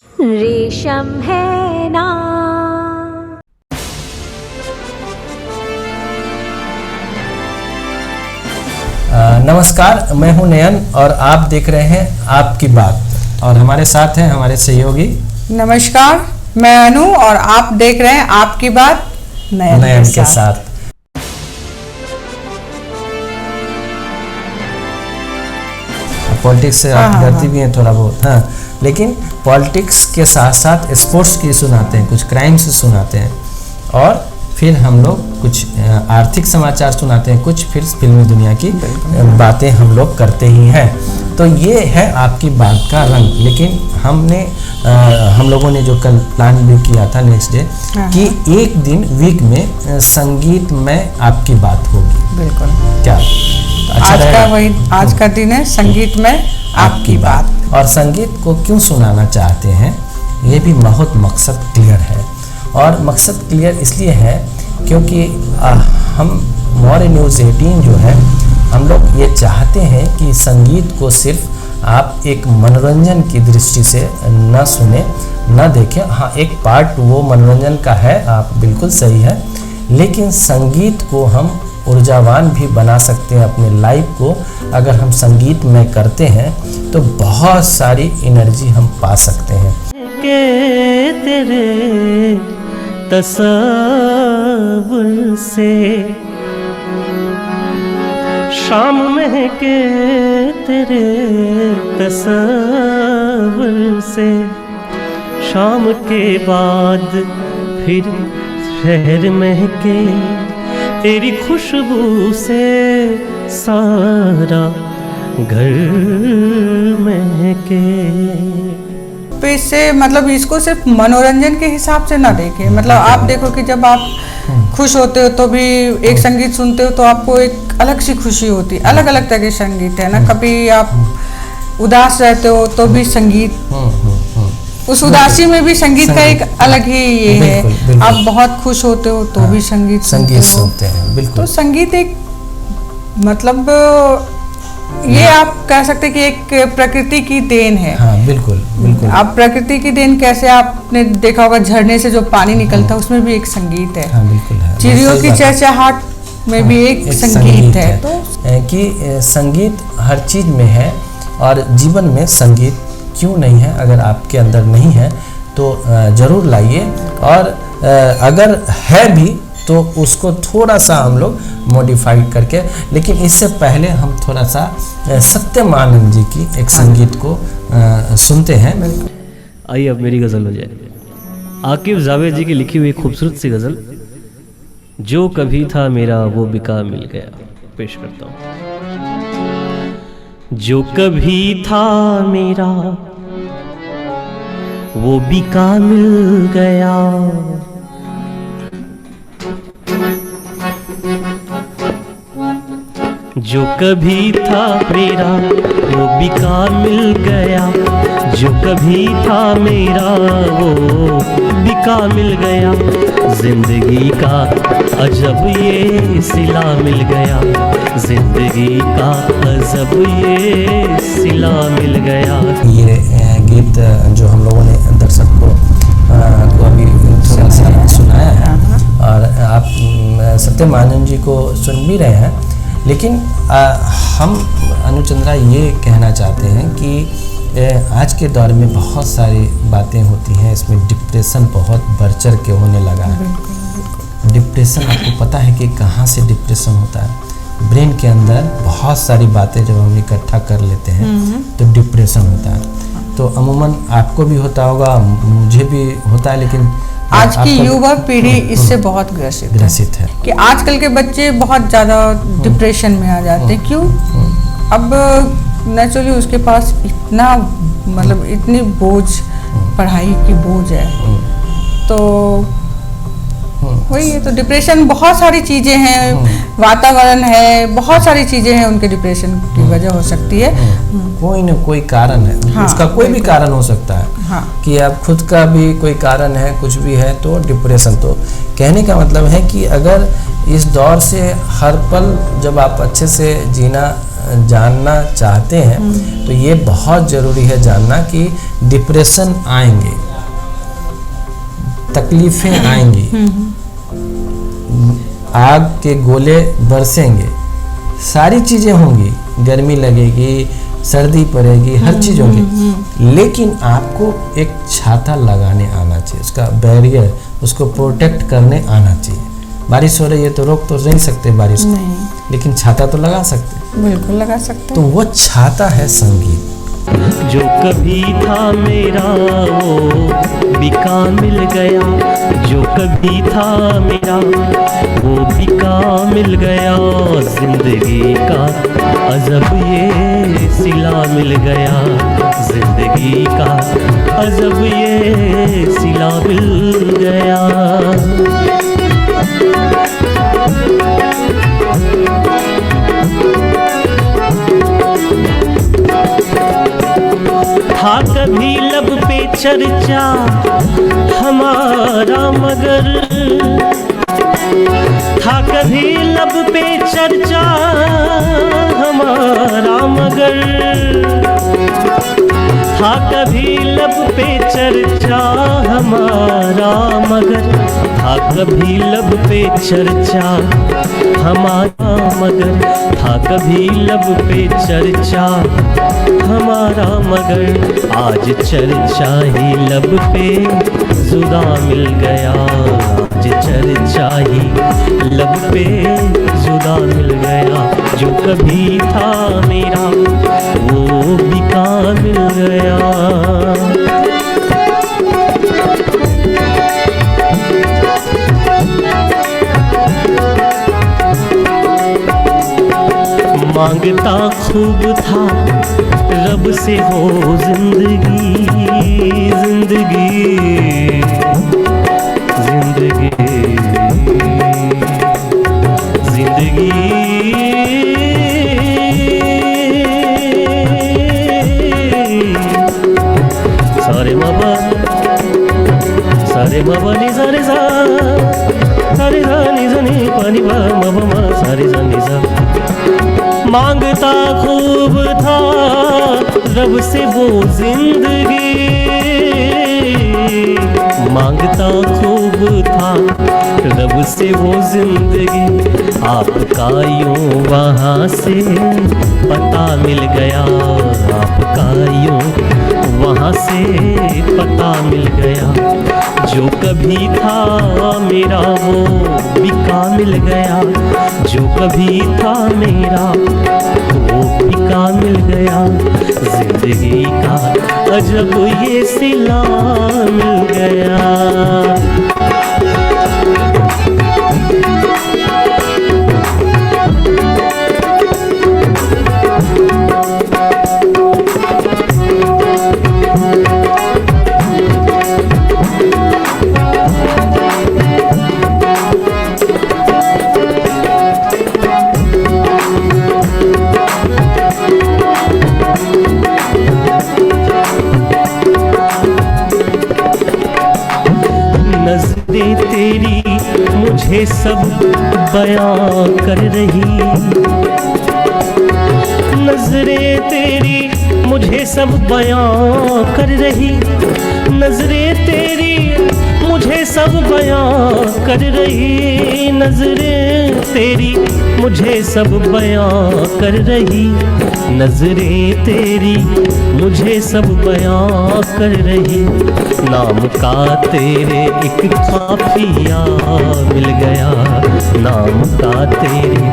रेशम है ना। नमस्कार, मैं हूं नयन और आप देख रहे हैं आपकी बात, और हमारे साथ हैं हमारे सहयोगी। नमस्कार, मैं अनु और आप देख रहे हैं आपकी बात नयन के साथ। पॉलिटिक्स से आप डरती भी हैं थोड़ा बहुत, हाँ, लेकिन पॉलिटिक्स के साथ साथ स्पोर्ट्स की सुनाते हैं, कुछ क्राइम्स सुनाते हैं, और फिर हम लोग कुछ आर्थिक समाचार सुनाते हैं, कुछ फिर फिल्मी दुनिया की बातें हम लोग करते ही हैं। तो ये है आपकी बात का रंग। लेकिन हम लोगों ने जो कल प्लान भी किया था नेक्स्ट डे कि एक दिन वीक में संगीत में आपकी बात होगी। बिल्कुल। क्या अच्छा आज का दिन है संगीत में आपकी बात। और संगीत को क्यों सुनाना चाहते हैं, ये भी बहुत मकसद क्लियर है। और मकसद क्लियर इसलिए है क्योंकि हम मौर्य न्यूज़ 18 जो है, हम लोग ये चाहते हैं कि संगीत को सिर्फ आप एक मनोरंजन की दृष्टि से न सुने, न देखें। हाँ, एक पार्ट वो मनोरंजन का है, आप बिल्कुल सही है, लेकिन संगीत को हम ऊर्जावान भी बना सकते हैं। अपने लाइफ को अगर हम संगीत में करते हैं तो बहुत सारी एनर्जी हम पा सकते हैं। के तेरे तसव्वुर से शाम महके, तेरे तसव्वुर से शाम के बाद फिर शहर महके, तेरी खुशबू से सारा घर महके। तो इससे मतलब इसको सिर्फ मनोरंजन के हिसाब से ना देखें। मतलब आप देखो कि जब आप खुश होते हो तो भी एक संगीत सुनते हो तो आपको एक अलग सी खुशी होती है। अलग अलग तरह के संगीत है ना। कभी आप उदास रहते हो तो भी संगीत, उस उदासी में भी संगीत का एक अलग ही ये है। आप बहुत खुश होते हो तो भी संगीत सुनते हैं। बिल्कुल। तो संगीत एक मतलब ये आप कह सकते हैं कि एक प्रकृति की देन है। हाँ, बिल्कुल बिल्कुल। आप प्रकृति की देन कैसे, आपने देखा होगा झरने से जो पानी निकलता है उसमें भी एक संगीत है। हाँ, बिल्कुल है। चिड़ियों की चहचहाट में भी एक संगीत है। तो कि संगीत हर चीज में है, और जीवन में संगीत क्यों नहीं है। अगर आपके अंदर नहीं है तो ज़रूर लाइए, और अगर है भी तो उसको थोड़ा सा हम लोग मॉडिफाइड करके। लेकिन इससे पहले हम थोड़ा सा सत्यमानंद जी की एक संगीत को सुनते हैं। आइए अब मेरी गज़ल हो जाए। आकिब जावेद जी की लिखी हुई खूबसूरत सी गज़ल, जो कभी था मेरा वो बिका मिल गया, पेश करता हूँ। जो कभी था मेरा वो बिका मिल गया, जो कभी था मेरा वो बिका मिल गया, जो कभी था मेरा वो बिका मिल गया। जिंदगी का अजब ये सिला मिल गया, जिंदगी का अजब ये सिला मिल गया। ये गीत जो हम लोगों ने दर्शक को अभी थोड़ा सा सुनाया है, और आप सत्यमानंद जी को सुन भी रहे हैं। लेकिन हम अनुचंद्रा ये कहना चाहते हैं कि आज के दौर में बहुत सारी बातें होती हैं, इसमें डिप्रेशन बहुत बढ़ चढ़ के होने लगा है। डिप्रेशन, आपको पता है कि कहाँ से डिप्रेशन होता है? ब्रेन के अंदर बहुत सारी बातें जब हम इकट्ठा कर लेते हैं तो डिप्रेशन होता है। तो अमूमन आपको भी होता होगा, मुझे भी होता है, लेकिन आज की युवा पीढ़ी इससे बहुत ग्रसित है कि आजकल के बच्चे बहुत ज़्यादा डिप्रेशन में आ जाते हैं। क्यों? अब नेचुरली उसके पास इतना मतलब इतनी बोझ, पढ़ाई की बोझ है, तो वही है। तो डिप्रेशन बहुत सारी चीज़ें हैं, वातावरण है, बहुत सारी चीज़ें हैं, उनके डिप्रेशन की वजह हो सकती है। कोई न कोई कारण है। हाँ, उसका कोई भी कारण हो सकता है। हाँ, कि आप खुद का भी कोई कारण है, कुछ भी है, तो डिप्रेशन। तो कहने का मतलब है कि अगर इस दौर से हर पल जब आप अच्छे से जीना जानना चाहते हैं तो ये बहुत ज़रूरी है जानना कि डिप्रेशन आएंगे, तकलीफ़ें आएंगी, आग के गोले बरसेंगे, सारी चीज़ें होंगी, गर्मी लगेगी, सर्दी पड़ेगी, हर चीज़ होगी, लेकिन आपको एक छाता लगाने आना चाहिए, उसका बैरियर, उसको प्रोटेक्ट करने आना चाहिए। बारिश हो रही है तो रोक तो नहीं सकते बारिश को, लेकिन छाता तो लगा सकते, बिल्कुल लगा सकते। तो वो छाता है संगीत। जो कभी था मेरा वो बिका मिल गया, जो कभी था मेरा वो बिका मिल गया, जिंदगी का अजब ये सिला मिल गया, जिंदगी का अजब ये सिला मिल गया। था कभी लब पे चर्चा हमारा मगर, था कभी लब पे चर्चा हमारा मगर, था कभी लब पे चर्चा हमारा मगर, था कभी लब पे चर्चा हमारा मगर, था कभी लब पे चर्चा हमारा मगर, आज चर्चा ही लब पे जुदा मिल गया, आज चर्चा ही लब पे जुदा मिल गया, जो कभी था मेरा वो बिका मिल गया। मांगता खूब था रब से हो जिंदगी, जिंदगी, जिंदगी, जिंदगी, सारे मामा नि सारे सा, सारे सा नि सा नि पानी मा मा सारे सा नि सा। मांगता खूब था रब से वो जिंदगी, मांगता खूब था रब से वो जिंदगी, आपका यूं वहाँ से पता मिल गया, आपका यूं वहाँ से पता मिल गया, जो कभी था मेरा वो बिका मिल गया, जो कभी था मेरा वो बिका मिल गया, जिंदगी का अजब ये सिला मिल गया। नज़रें तेरी मुझे सब बयां कर रही, नज़रें तेरी मुझे सब बयां कर रही, नज़रें तेरी मुझे सब बयां कर रही, नज़रें तेरी मुझे सब बयां कर रही, नज़रें तेरी मुझे सब बयां कर रही, नाम का तेरे एक काफिया मिल गया, नाम का तेरे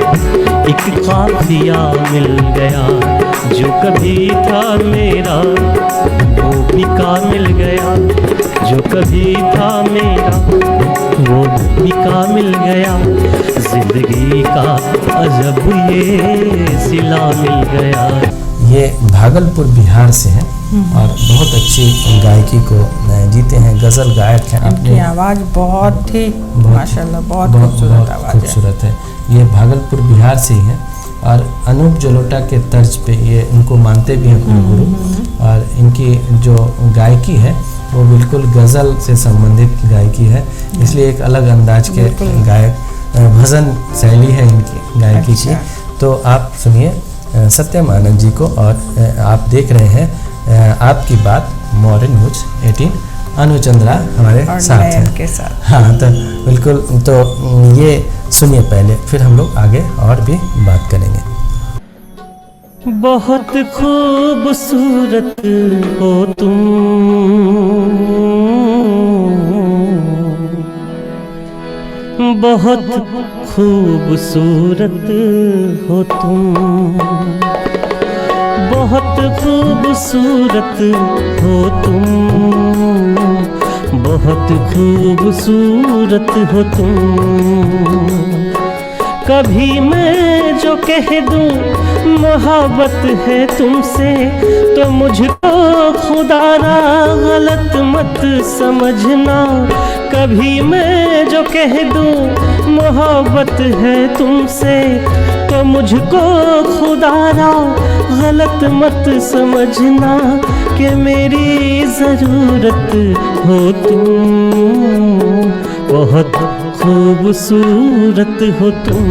एक काफिया मिल गया, जो कभी था मेरा वो बिका मिल गया, जो कभी था मेरा वो बिका मिल गया, जिंदगी का अजब ये सिला मिल गया। ये भागलपुर बिहार से हैं और बहुत अच्छी गायकी को जीते हैं, गज़ल गायक हैं। आपकी आवाज़ बहुत ही माशाल्लाह बहुत खूबसूरत आवाज़ है। खूबसूरत है। ये भागलपुर बिहार से ही हैं और अनूप जलोटा के तर्ज पे ये उनको मानते भी हैं अपने गुरु, और इनकी जो गायकी है वो बिल्कुल गज़ल से संबंधित गायकी है, इसलिए एक अलग अंदाज के गायक, भजन शैली है इनकी गायकी की। तो आप सुनिए सत्यम आनंद जी को। और आप देख रहे हैं आपकी बात मॉडर्न न्यूज 18। अनुचंद्रा हमारे साथ हैं के साथ। हाँ, तो बिल्कुल। तो ये सुनिए पहले, फिर हम लोग आगे और भी बात करेंगे। बहुत खूबसूरत हो तुम, बहुत खूबसूरत हो तुम, बहुत खूबसूरत हो तुम, बहुत खूबसूरत हो तुम। कभी मैं जो कह दूं मोहब्बत है तुमसे, तो मुझको खुदा ना गलत मत समझना। कभी मैं जो कह दूं मोहब्बत है तुमसे, तो मुझको खुदा ना गलत मत समझना कि मेरी ज़रूरत हो तुम। बहुत खूबसूरत हो तुम,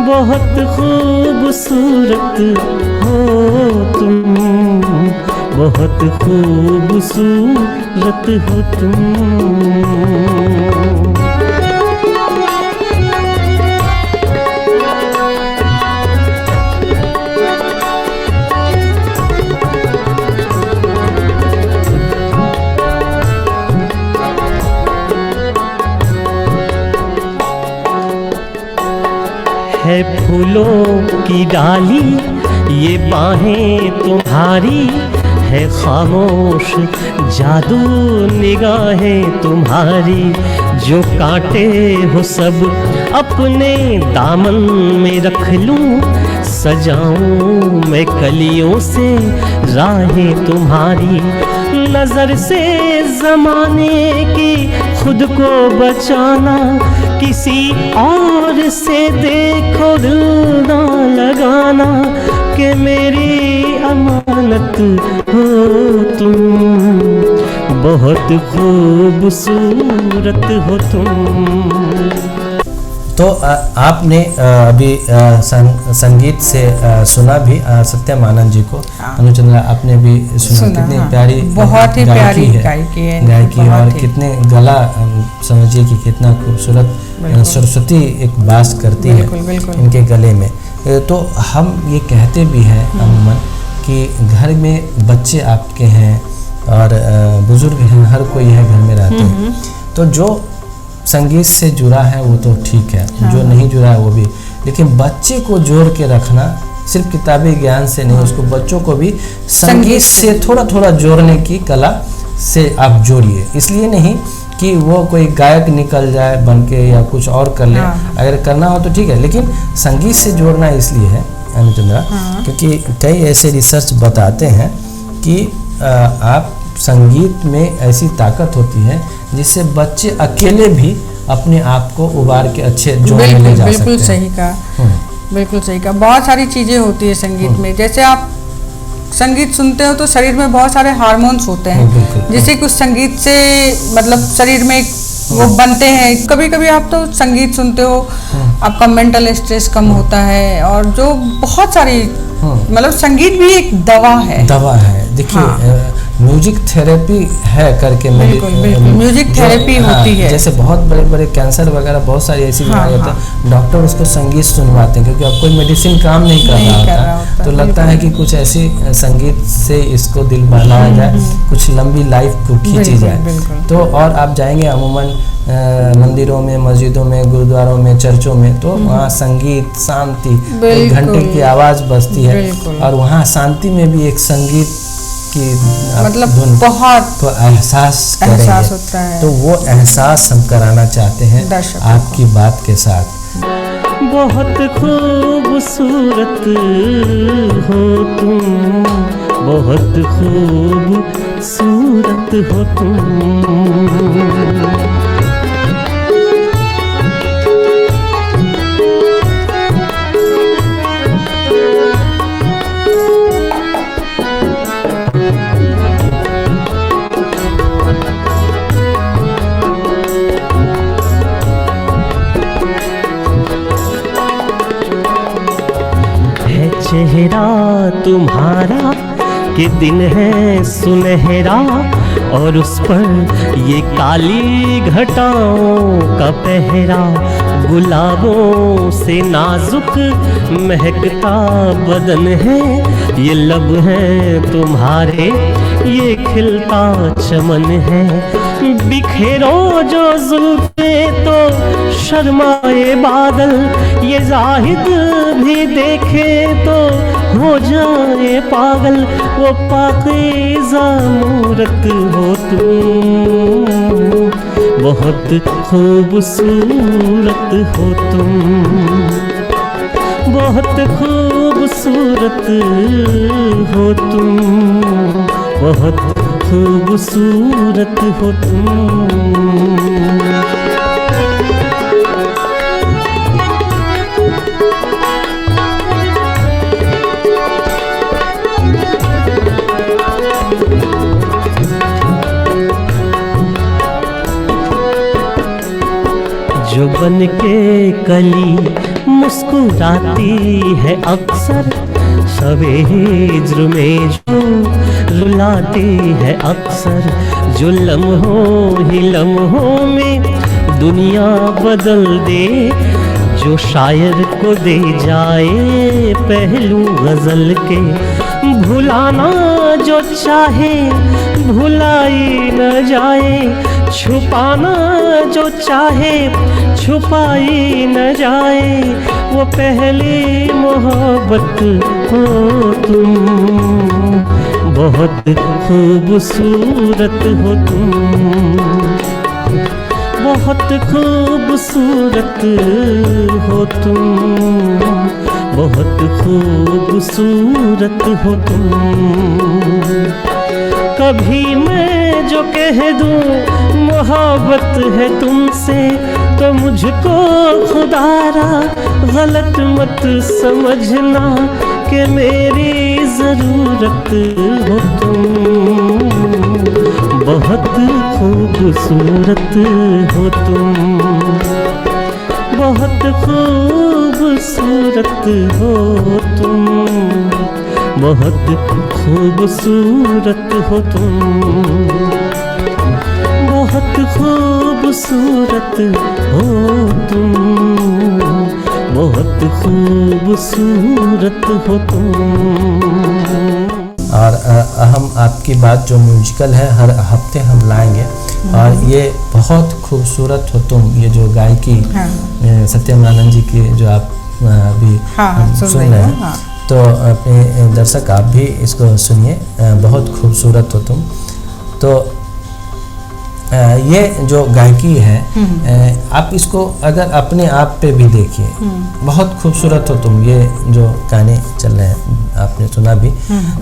बहुत खूबसूरत हो तुम, बहुत खूबसूरत हो तुम। है फूलों की डाली ये बाहें तुम्हारी, है खामोश जादू निगाहें तुम्हारी। जो कांटे हो सब अपने दामन में रख लूं, सजाऊं मैं कलियों से राहें तुम्हारी। नजर से ज़माने की खुद को बचाना, किसी और से देखो दिल ना लगाना कि मेरी अमानत हो तुम। बहुत खूबसूरत हो तुम। तो आपने अभी संगीत से सुना भी सत्यम आनंद जी को। अनुचंद्रा, आपने भी सुना कितनी प्यारी, बहुत ही प्यारी गायकी है और कितने गला समझिए कि कितना खूबसूरत सरस्वती एक वास करती है इनके गले में। तो हम ये कहते भी हैं अमूमन कि घर में बच्चे आपके हैं और बुजुर्ग हैं, हर कोई है घर में रहते हैं, तो जो संगीत से जुड़ा है वो तो ठीक है, जो नहीं जुड़ा है वो भी। लेकिन बच्चे को जोड़ के रखना सिर्फ किताबी ज्ञान से नहीं, उसको बच्चों को भी संगीत से थोड़ा थोड़ा जोड़ने की कला से आप जोड़िए। इसलिए नहीं कि वो कोई गायक निकल जाए बन के या कुछ और कर ले, अगर करना हो तो ठीक है, लेकिन संगीत से जोड़ना इसलिए है अनुचंद्रा क्योंकि कई ऐसे रिसर्च बताते हैं कि आप संगीत में ऐसी ताकत होती है जिससे बच्चे अकेले भी अपने आप को उबार के अच्छे जोड़ में ले जा सकते हैं। बिल्कुल सही कहा, बिल्कुल सही कहा। बहुत सारी चीज़ें होती है संगीत में। जैसे आप संगीत सुनते हो तो शरीर में बहुत सारे हार्मोन्स होते हैं, जिससे कुछ संगीत से मतलब शरीर में वो बनते हैं। कभी कभी आप तो संगीत सुनते हो, आपका मेंटल स्ट्रेस कम होता है, और जो बहुत सारी मतलब संगीत भी एक दवा है। देखिए म्यूजिक थेरेपी है करके म्यूजिक थेरेपी होती है। जैसे बहुत बड़े बड़े कैंसर वगैरह बहुत सारी ऐसी बीमारी होती है, डॉक्टर उसको संगीत सुनवाते हैं क्योंकि अब कोई मेडिसिन काम नहीं कर रहा होता, तो लगता है कि कुछ ऐसी संगीत से इसको दिल बहलाया जाए, कुछ लंबी लाइफ को खींची जाए। तो और आप जाएंगे अमूमन मंदिरों में, मस्जिदों में, गुरुद्वारों में, चर्चों में, तो वहाँ संगीत शांति, एक घंटे की आवाज़ बजती है और वहाँ शांति में भी एक संगीत की मतलब बहुत तो एहसास होता है। तो वो एहसास हम कराना चाहते हैं आपकी बात के साथ। बहुत खूबसूरत हो तुम, बहुत खूबसूरत हो तुम। तुम्हारा कि दिन है सुनहरा और उस पर ये काली घटाओं का पहरा, गुलाबों से नाजुक महकता बदन है, ये लब है तुम्हारे ये खिलता चमन है। बिखेरो जो जुल्फे तो शर्माए बादल, ये जाहिद भी देखे तो हो जाए पागल, वो पाकीज़ा मूरत हो तुम, बहुत खूबसूरत हो तुम, बहुत खूबसूरत हो तुम, बहुत खूबसूरत हो तुम। जो बन के कली मुस्कुराती है अक्सर, शबे हिज्र में जो रुलाती है अक्सर, जो लम्हों ही लम्हों में दुनिया बदल दे, जो शायर को दे जाए पहलू गजल के, भुलाना जो चाहे भुलाई न जाए, छुपाना जो चाहे छुपाई न जाए, वो पहली मोहब्बत हो तुम, बहुत खूबसूरत हो तुम, बहुत खूबसूरत हो तुम, बहुत खूबसूरत हो तुम। कभी मैं जो कह दूं मोहब्बत है तुमसे, तो मुझको खुदारा गलत मत समझना कि मेरी ज़रूरत हो तुम, बहुत खूबसूरत हो तुम, बहुत खूबसूरत हो तुम, बहुत खूबसूरत हो तुम, बहुत खूबसूरत हो तुम, बहुत खूबसूरत हो तुम। और हम आपकी बात जो म्यूजिकल है हर हफ्ते हम लाएंगे, और ये बहुत खूबसूरत हो तुम, ये जो गायकी सत्यम आनंद जी की जो आप अभी सुन रहे हैं, तो अपने दर्शक आप भी इसको सुनिए, बहुत खूबसूरत हो तुम। तो ये जो गायकी है आप इसको अगर अपने आप पे भी देखिए, बहुत खूबसूरत हो तुम, ये जो गाने चल रहे हैं आपने सुना भी,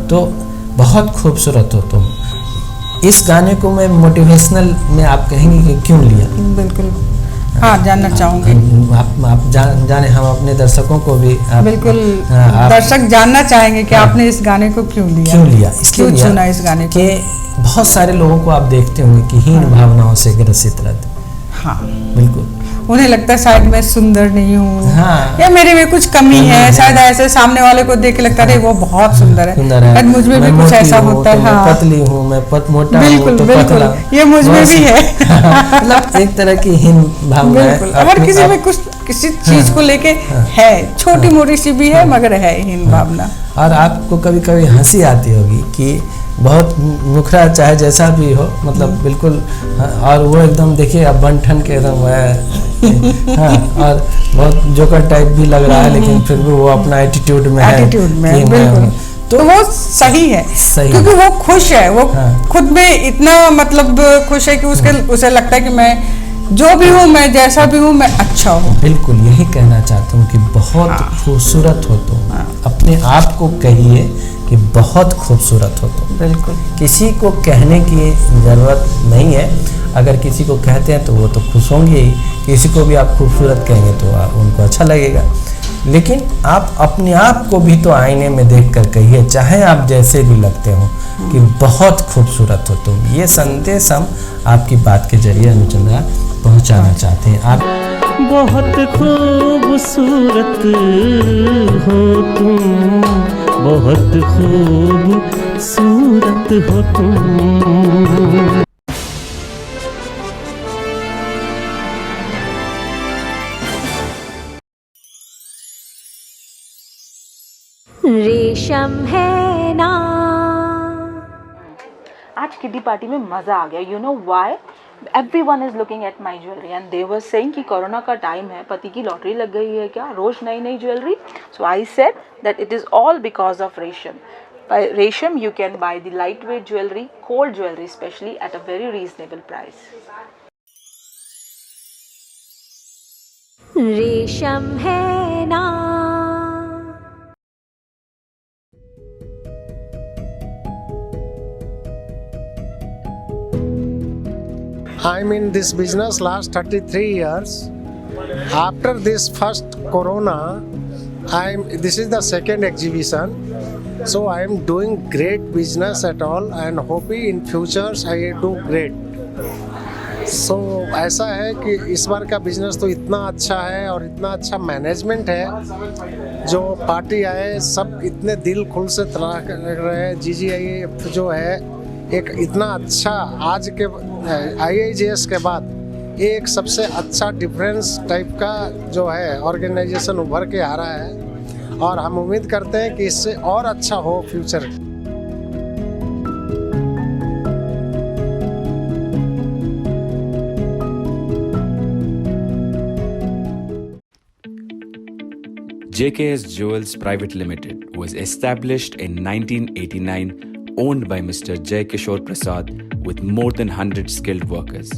तो बहुत खूबसूरत हो तुम। इस गाने को मैं मोटिवेशनल में आप कहेंगे कि क्यों लिया? बिल्कुल, हाँ, जानना चाहूँगी। आप जाने, हम अपने दर्शकों को भी बिल्कुल दर्शक जानना चाहेंगे कि आपने इस गाने को क्यों लिया, इसलिए क्यों चुना इस गाने को? बहुत सारे लोगों को आप देखते होंगे कि हीन भावनाओं से ग्रसित रहते। हाँ, बिल्कुल, उन्हें लगता है शायद मैं सुंदर नहीं हूँ, हाँ, या मेरे में कुछ कमी है, शायद ऐसे सामने वाले को देख के लगता है वो बहुत सुंदर है, मुझ में भी कुछ ऐसा होता है, मैं पतली हूँ, मैं मोटा बिल्कुल, हूँ तो पतला, ये मुझ में भी है। मतलब एक तरह की हीन भावना है, हर किसी में कुछ किसी चीज को लेके है, छोटी मोटी सी भी है मगर है हीन भावना। और आपको कभी कभी हंसी आती होगी कि बहुत मुखरा चाहे जैसा भी हो, मतलब बिल्कुल, और वो एकदम देखिए अब बन ठन के एकदम हाँ, और बहुत जोकर टाइप भी लग रहा है, लेकिन फिर भी वो अपना एटीट्यूड में है, बिल्कुल, तो वो सही है, क्योंकि वो खुश है, वो खुद में इतना मतलब खुश है कि उसे लगता है कि मैं जो भी हूँ, मैं जैसा भी हूँ, मैं अच्छा हूँ। बिल्कुल, यही कहना चाहता हूँ कि बहुत खूबसूरत हो तुम, अपने आप को कहिए कि बहुत खूबसूरत हो तुम। बिल्कुल, किसी को कहने की ज़रूरत नहीं है, अगर किसी को कहते हैं तो वो तो खुश होंगे ही, किसी को भी आप खूबसूरत कहेंगे तो उनको अच्छा लगेगा, लेकिन आप अपने आप को भी तो आईने में देख कर कहिए, चाहे आप जैसे भी लगते हो, कि बहुत खूबसूरत हो तुम। ये संदेश हम आपकी बात के जरिए अनुचंद्रा पहुंचाना चाहते हैं। आप बहुत खूबसूरत हो तुम, बहुत खूबसूरत हो तुम। रेशम है ना। आज किटी पार्टी में मज़ा आ गया। You know why? Everyone is looking at my jewellery and they were saying कि कोरोना का टाइम है, पति की लॉटरी लग गई है क्या, रोज नई नई jewellery. So I said that it is all because of रेशम. By Resham you can buy the lightweight jewelry, gold jewelry especially, at a very reasonable price. रेशम है ना। I'm in this business last 33 years. After this first corona, this is the second exhibition. So I am doing great business at all and hoping in futures I do great. So ऐसा है कि इस बार का business तो इतना अच्छा है और इतना अच्छा मैनेजमेंट है, जो पार्टी आए सब इतने दिल खुल से तलाश कर रहे हैं। GGIF जो है एक इतना अच्छा आज के IIJS के बाद एक सबसे अच्छा डिफरेंस टाइप का जो है ऑर्गेनाइजेशन उभर के आ रहा है और हम उम्मीद करते हैं कि इससे और अच्छा हो future. JKS Jewels Private Limited was established in 1989, owned by Mr. Jay Kishore Prasad, with more than 100 skilled workers.